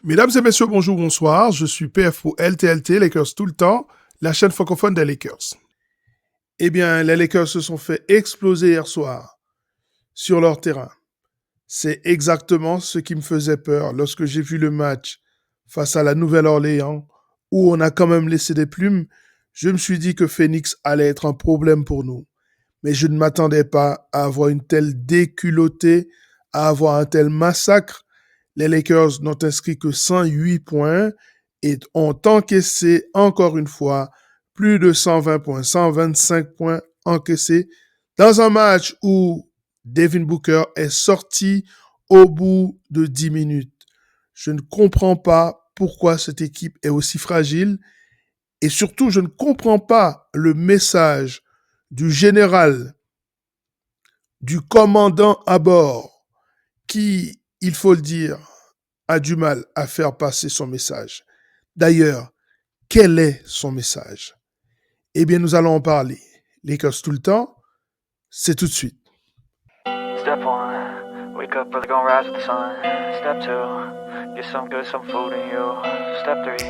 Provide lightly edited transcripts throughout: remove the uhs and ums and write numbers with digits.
Mesdames et messieurs, bonjour, bonsoir. Je suis PF pour LTLT, Lakers tout le temps, la chaîne francophone des Lakers. Eh bien, les Lakers se sont fait exploser hier soir sur leur terrain. C'est exactement ce qui me faisait peur lorsque j'ai vu le match face à la Nouvelle-Orléans, où on a quand même laissé des plumes. Je me suis dit que Phoenix allait être un problème pour nous. Mais je ne m'attendais pas à avoir une telle déculottée, à avoir un tel massacre. Les Lakers n'ont inscrit que 108 points et ont encaissé encore une fois plus de 120 points, 125 points encaissés dans un match où Devin Booker est sorti au bout de 10 minutes. Je ne comprends pas pourquoi cette équipe est aussi fragile et surtout je ne comprends pas le message du général, du commandant à bord qui, il faut le dire, a du mal à faire passer son message. D'ailleurs, quel est son message? Eh bien, nous allons en parler. Lakers tout le temps, c'est tout de suite. Step one, wake up early, gonna rise with the sun. Step two, get some good, some food in you. Step three,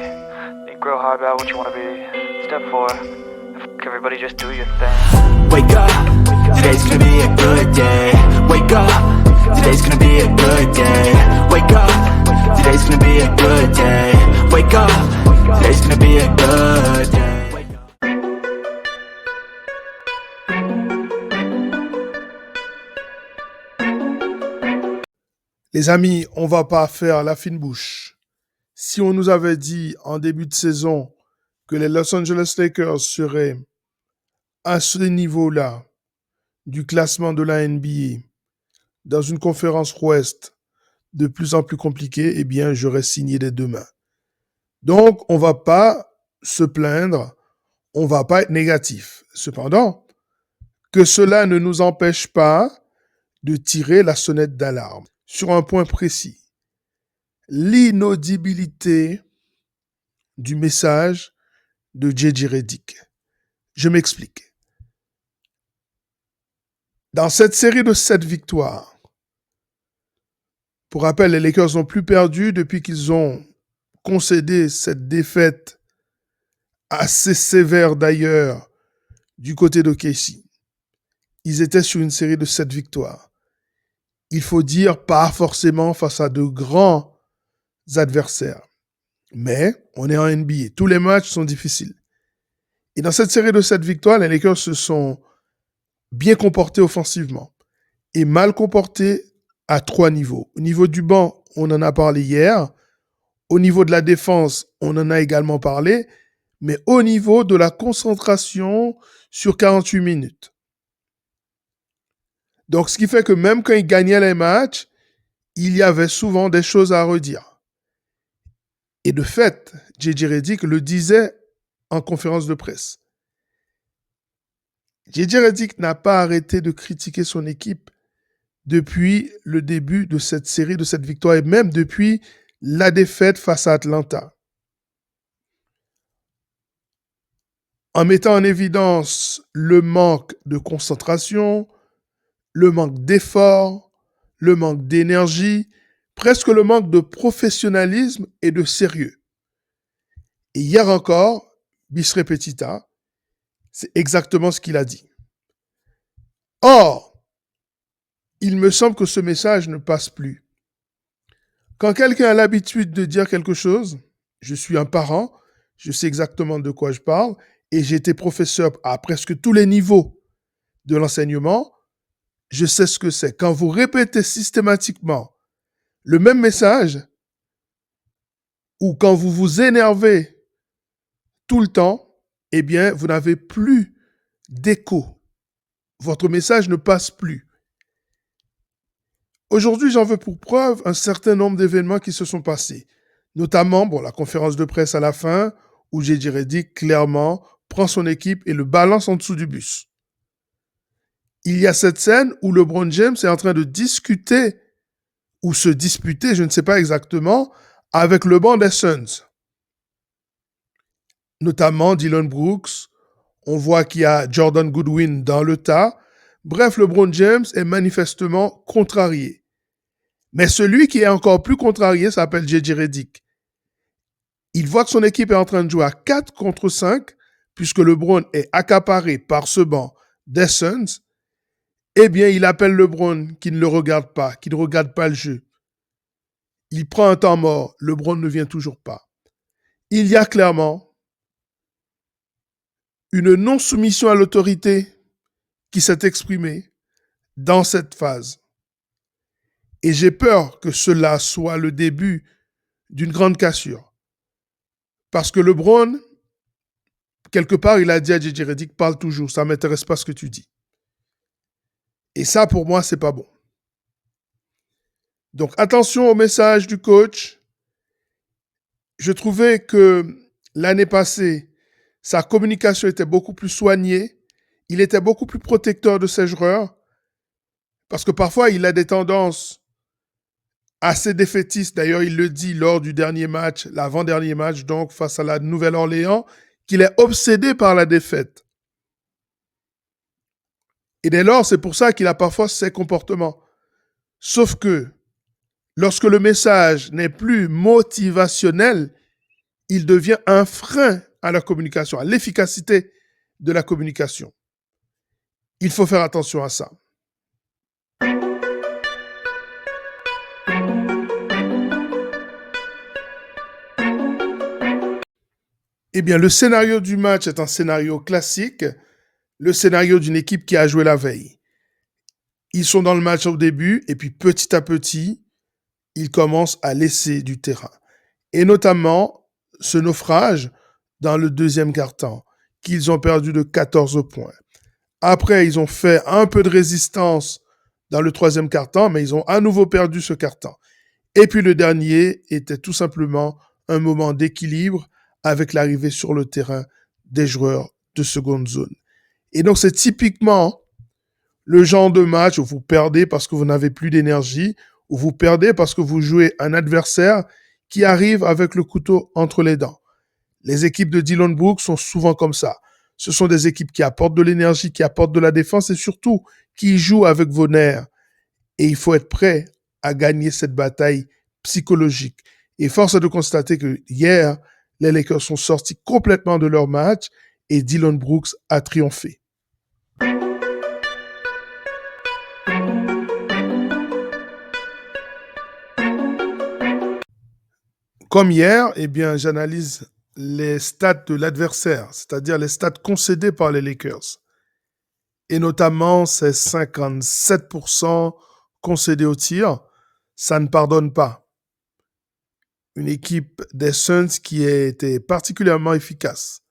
think real hard about what you wanna be. Step four, everybody just do your thing. Wake up, today's gonna be a good day. Wake up, today's gonna be a good day. Wake up, today's gonna be a good day. Wake up, today's gonna be a good day. Les amis, on va pas faire la fine bouche. Si on nous avait dit en début de saison que les Los Angeles Lakers seraient à ce niveau-là du classement de la NBA dans une conférence ouest de plus en plus compliquée, eh bien, j'aurais signé des deux mains. Donc, on va pas se plaindre, on va pas être négatif. Cependant, que cela ne nous empêche pas de tirer la sonnette d'alarme sur un point précis. L'inaudibilité du message de J.J. Redick. Je m'explique. Dans cette série de 7 victoires, pour rappel, les Lakers n'ont plus perdu depuis qu'ils ont concédé cette défaite assez sévère d'ailleurs du côté de Casey. Ils étaient sur une série de 7 victoires. Il faut dire pas forcément face à de grands adversaires. Mais on est en NBA. Tous les matchs sont difficiles. Et dans cette série de 7 victoires, les Lakers se sont bien comportés offensivement et mal comportés à 3 niveaux. Au niveau du banc, on en a parlé hier. Au niveau de la défense, on en a également parlé. Mais au niveau de la concentration sur 48 minutes. Donc, ce qui fait que même quand ils gagnaient les matchs, il y avait souvent des choses à redire. Et de fait, J.J. Redick le disait en conférence de presse. J.J. Redick n'a pas arrêté de critiquer son équipe depuis le début de cette série, de cette victoire, et même depuis la défaite face à Atlanta. En mettant en évidence le manque de concentration, le manque d'effort, le manque d'énergie, presque le manque de professionnalisme et de sérieux. Et hier encore, bis repetita, c'est exactement ce qu'il a dit. Or, il me semble que ce message ne passe plus. Quand quelqu'un a l'habitude de dire quelque chose, je suis un parent, je sais exactement de quoi je parle, et j'ai été professeur à presque tous les niveaux de l'enseignement, je sais ce que c'est. Quand vous répétez systématiquement le même message, ou quand vous vous énervez tout le temps, eh bien, vous n'avez plus d'écho. Votre message ne passe plus. Aujourd'hui, j'en veux pour preuve un certain nombre d'événements qui se sont passés. Notamment, la conférence de presse à la fin, où J.J. Redick clairement prend son équipe et le balance en dessous du bus. Il y a cette scène où LeBron James est en train de discuter ou se disputer, je ne sais pas exactement, avec le banc des Suns. Notamment Dillon Brooks, on voit qu'il y a Jordan Goodwin dans le tas. Bref, LeBron James est manifestement contrarié. Mais celui qui est encore plus contrarié s'appelle J.J. Redick. Il voit que son équipe est en train de jouer à 4 contre 5, puisque LeBron est accaparé par ce banc des Suns. Eh bien, il appelle LeBron qui ne le regarde pas, qui ne regarde pas le jeu. Il prend un temps mort. LeBron ne vient toujours pas. Il y a clairement une non-soumission à l'autorité qui s'est exprimée dans cette phase. Et j'ai peur que cela soit le début d'une grande cassure. Parce que LeBron, quelque part, il a dit à J.J. Redick, parle toujours, ça ne m'intéresse pas ce que tu dis. Et ça, pour moi, c'est pas bon. Donc, attention au message du coach. Je trouvais que l'année passée, sa communication était beaucoup plus soignée. Il était beaucoup plus protecteur de ses joueurs. Parce que parfois, il a des tendances assez défaitistes. D'ailleurs, il le dit lors du dernier match, l'avant-dernier match, donc face à la Nouvelle-Orléans, qu'il est obsédé par la défaite. Et dès lors, c'est pour ça qu'il a parfois ces comportements. Sauf que, lorsque le message n'est plus motivationnel, il devient un frein à la communication, à l'efficacité de la communication. Il faut faire attention à ça. Eh bien, le scénario du match est un scénario classique, le scénario d'une équipe qui a joué la veille. Ils sont dans le match au début, et puis petit à petit, ils commencent à laisser du terrain. Et notamment, ce naufrage dans le deuxième quart-temps, qu'ils ont perdu de 14 points. Après, ils ont fait un peu de résistance dans le troisième quart-temps, mais ils ont à nouveau perdu ce quart-temps. Et puis le dernier était tout simplement un moment d'équilibre avec l'arrivée sur le terrain des joueurs de seconde zone. Et donc, c'est typiquement le genre de match où vous perdez parce que vous n'avez plus d'énergie, où vous perdez parce que vous jouez un adversaire qui arrive avec le couteau entre les dents. Les équipes de Dillon Brooks sont souvent comme ça. Ce sont des équipes qui apportent de l'énergie, qui apportent de la défense et surtout qui jouent avec vos nerfs. Et il faut être prêt à gagner cette bataille psychologique. Et force est de constater que hier, les Lakers sont sortis complètement de leur match et Dillon Brooks a triomphé. Comme hier, eh bien, j'analyse les stats de l'adversaire, c'est-à-dire les stats concédés par les Lakers. Et notamment, ces 57% concédés au tir, ça ne pardonne pas. Une équipe des Suns qui a été particulièrement efficace.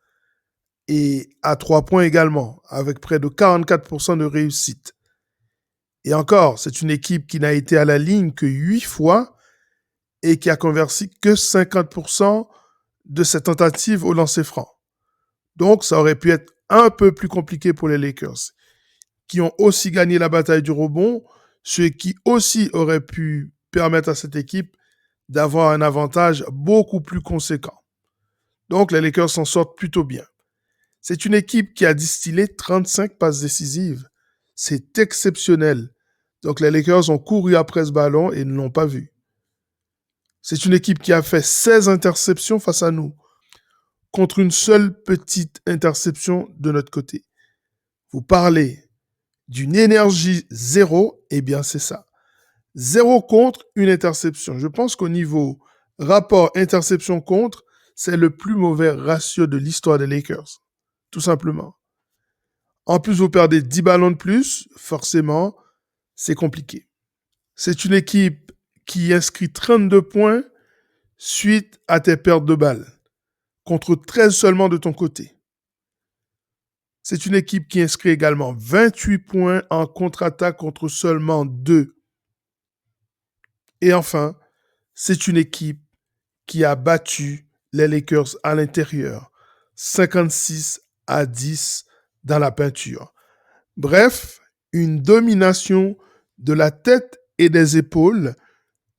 Et à 3 points également, avec près de 44% de réussite. Et encore, c'est une équipe qui n'a été à la ligne que 8 fois et qui a converti que 50% de ses tentatives au lancer franc. Donc, ça aurait pu être un peu plus compliqué pour les Lakers, qui ont aussi gagné la bataille du rebond, ce qui aussi aurait pu permettre à cette équipe d'avoir un avantage beaucoup plus conséquent. Donc, les Lakers s'en sortent plutôt bien. C'est une équipe qui a distillé 35 passes décisives. C'est exceptionnel. Donc, les Lakers ont couru après ce ballon et ne l'ont pas vu. C'est une équipe qui a fait 16 interceptions face à nous, contre une seule petite interception de notre côté. Vous parlez d'une énergie zéro, eh bien c'est ça. 0 contre, une interception. Je pense qu'au niveau rapport interception contre, c'est le plus mauvais ratio de l'histoire des Lakers. Tout simplement. En plus, vous perdez 10 ballons de plus, forcément, c'est compliqué. C'est une équipe qui inscrit 32 points suite à tes pertes de balles, contre 13 seulement de ton côté. C'est une équipe qui inscrit également 28 points en contre-attaque contre seulement 2. Et enfin, c'est une équipe qui a battu les Lakers à l'intérieur, 56-10 dans la peinture. Bref, une domination de la tête et des épaules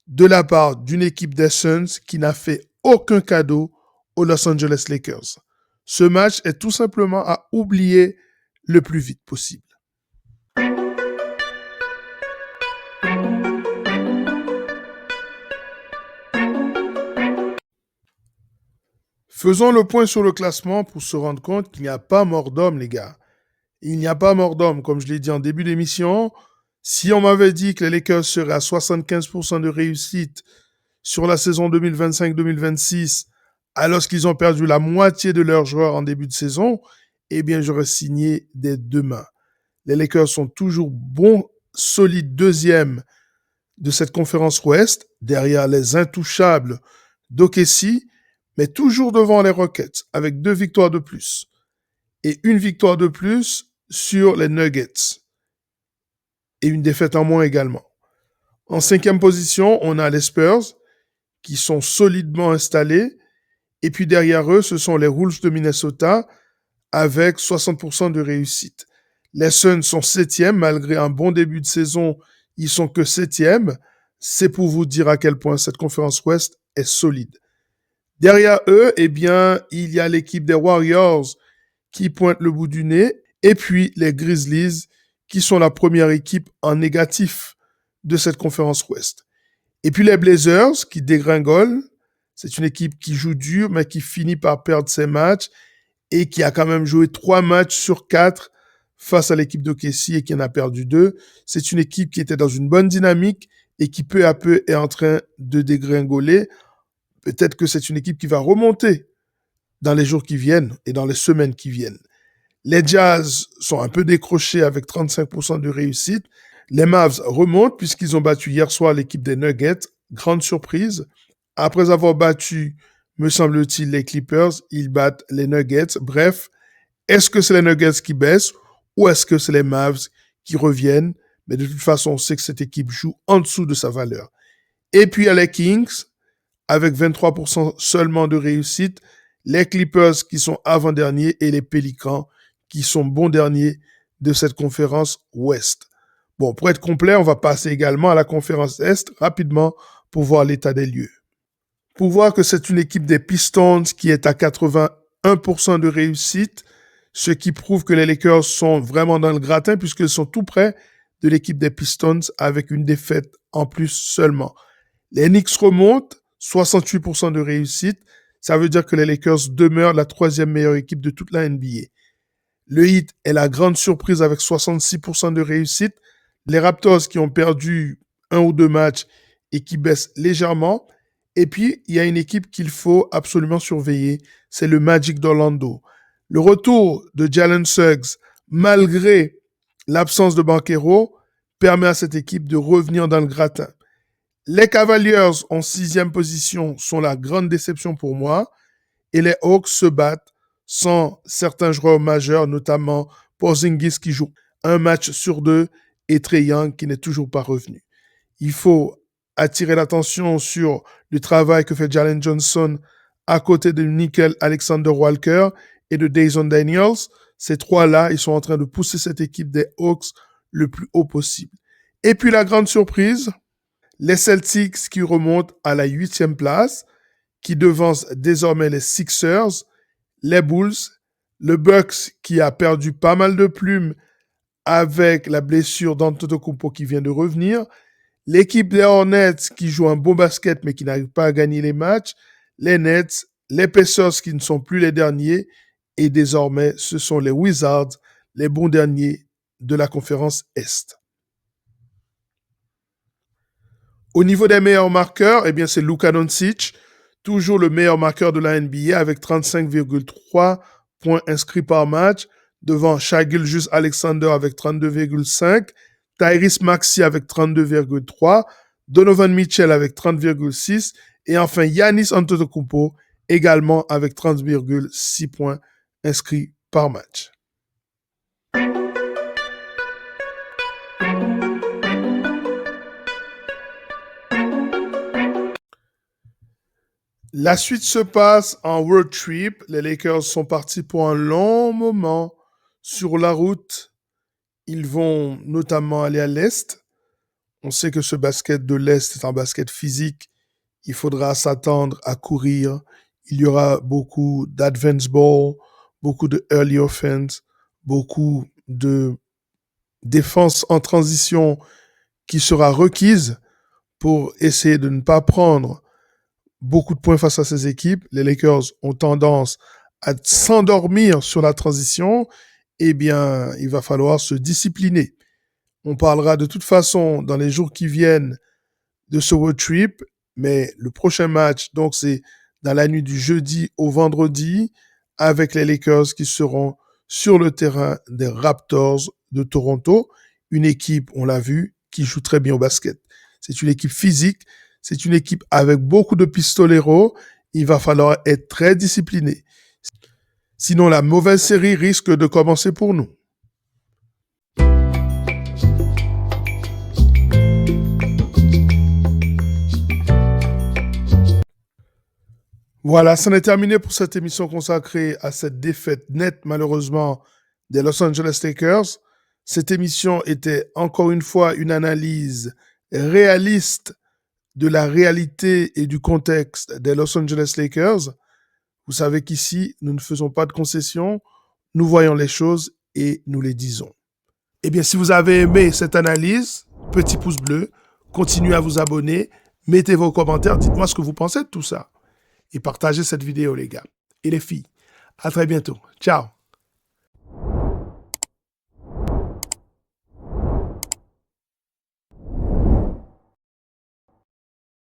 de la part d'une équipe des Suns qui n'a fait aucun cadeau aux Los Angeles Lakers. Ce match est tout simplement à oublier le plus vite possible. Faisons le point sur le classement pour se rendre compte qu'il n'y a pas mort d'homme, les gars. Il n'y a pas mort d'homme, comme je l'ai dit en début d'émission. Si on m'avait dit que les Lakers seraient à 75% de réussite sur la saison 2025-2026, alors qu'ils ont perdu la moitié de leurs joueurs en début de saison, eh bien, j'aurais signé dès demain. Les Lakers sont toujours bons, solides deuxième de cette conférence Ouest, derrière les intouchables d'OKC, mais toujours devant les Rockets, avec 2 victoires de plus. Et 1 victoire de plus sur les Nuggets. Et une défaite en moins également. En 5e position, on a les Spurs, qui sont solidement installés. Et puis derrière eux, ce sont les Wolves de Minnesota, avec 60% de réussite. Les Suns sont 7e, malgré un bon début de saison, ils sont que 7e. C'est pour vous dire à quel point cette conférence Ouest est solide. Derrière eux, eh bien, il y a l'équipe des Warriors qui pointe le bout du nez, et puis les Grizzlies, qui sont la première équipe en négatif de cette conférence Ouest. Et puis les Blazers, qui dégringolent. C'est une équipe qui joue dur, mais qui finit par perdre ses matchs et qui a quand même joué 3 matchs sur 4 face à l'équipe d'OKC et qui en a perdu 2. C'est une équipe qui était dans une bonne dynamique et qui peu à peu est en train de dégringoler. Peut-être que c'est une équipe qui va remonter dans les jours qui viennent et dans les semaines qui viennent. Les Jazz sont un peu décrochés avec 35% de réussite. Les Mavs remontent puisqu'ils ont battu hier soir l'équipe des Nuggets. Grande surprise. Après avoir battu, me semble-t-il, les Clippers, ils battent les Nuggets. Bref, est-ce que c'est les Nuggets qui baissent ou est-ce que c'est les Mavs qui reviennent? Mais de toute façon, on sait que cette équipe joue en dessous de sa valeur. Et puis, il y a les Kings, avec 23% seulement de réussite, les Clippers qui sont avant-derniers et les Pélicans qui sont bons derniers de cette conférence Ouest. Bon, pour être complet, on va passer également à la conférence Est rapidement pour voir l'état des lieux. Pour voir que c'est une équipe des Pistons qui est à 81% de réussite, ce qui prouve que les Lakers sont vraiment dans le gratin puisqu'ils sont tout près de l'équipe des Pistons avec une défaite en plus seulement. Les Knicks remontent, 68% de réussite. Ça veut dire que les Lakers demeurent la 3e meilleure équipe de toute la NBA. Le Heat est la grande surprise avec 66% de réussite. Les Raptors qui ont perdu 1 ou 2 matchs et qui baissent légèrement. Et puis, il y a une équipe qu'il faut absolument surveiller, c'est le Magic d'Orlando. Le retour de Jalen Suggs, malgré l'absence de Banchero, permet à cette équipe de revenir dans le gratin. Les Cavaliers en 6e position sont la grande déception pour moi et les Hawks se battent sans certains joueurs majeurs, notamment Porzingis qui joue 1 match sur 2 et Trae Young qui n'est toujours pas revenu. Il faut attirer l'attention sur le travail que fait Jalen Johnson à côté de Nickel Alexander-Walker et de Dayson Daniels. Ces 3-là, ils sont en train de pousser cette équipe des Hawks le plus haut possible. Et puis la grande surprise, les Celtics qui remontent à la 8e place, qui devancent désormais les Sixers, les Bulls, le Bucks qui a perdu pas mal de plumes avec la blessure d'Antetokounmpo qui vient de revenir, l'équipe des Hornets qui joue un bon basket mais qui n'arrive pas à gagner les matchs, les Nets, les Pacers qui ne sont plus les derniers et désormais ce sont les Wizards, les bons derniers de la conférence Est. Au niveau des meilleurs marqueurs, eh bien c'est Luka Doncic, toujours le meilleur marqueur de la NBA avec 35,3 points inscrits par match, devant Shai Gilgeous-Alexander avec 32,5, Tyrese Maxey avec 32,3, Donovan Mitchell avec 30,6 et enfin Giannis Antetokounmpo également avec 30,6 points inscrits par match. La suite se passe en road trip. Les Lakers sont partis pour un long moment sur la route. Ils vont notamment aller à l'Est. On sait que ce basket de l'Est est un basket physique. Il faudra s'attendre à courir. Il y aura beaucoup d'advance ball, beaucoup de early offense, beaucoup de défense en transition qui sera requise pour essayer de ne pas prendre beaucoup de points face à ces équipes. Les Lakers ont tendance à s'endormir sur la transition. Eh bien, il va falloir se discipliner. On parlera de toute façon dans les jours qui viennent de ce road trip, mais le prochain match, donc c'est dans la nuit du jeudi au vendredi, avec les Lakers qui seront sur le terrain des Raptors de Toronto, une équipe, on l'a vu, qui joue très bien au basket. C'est une équipe physique, c'est une équipe avec beaucoup de pistoleros, il va falloir être très discipliné. Sinon, la mauvaise série risque de commencer pour nous. Voilà, c'en est terminé pour cette émission consacrée à cette défaite nette, malheureusement, des Los Angeles Lakers. Cette émission était encore une fois une analyse réaliste de la réalité et du contexte des Los Angeles Lakers. Vous savez qu'ici, nous ne faisons pas de concessions, nous voyons les choses et nous les disons. Eh bien, si vous avez aimé cette analyse, petit pouce bleu, continuez à vous abonner, mettez vos commentaires, dites-moi ce que vous pensez de tout ça. Et partagez cette vidéo, les gars. Et les filles, à très bientôt. Ciao.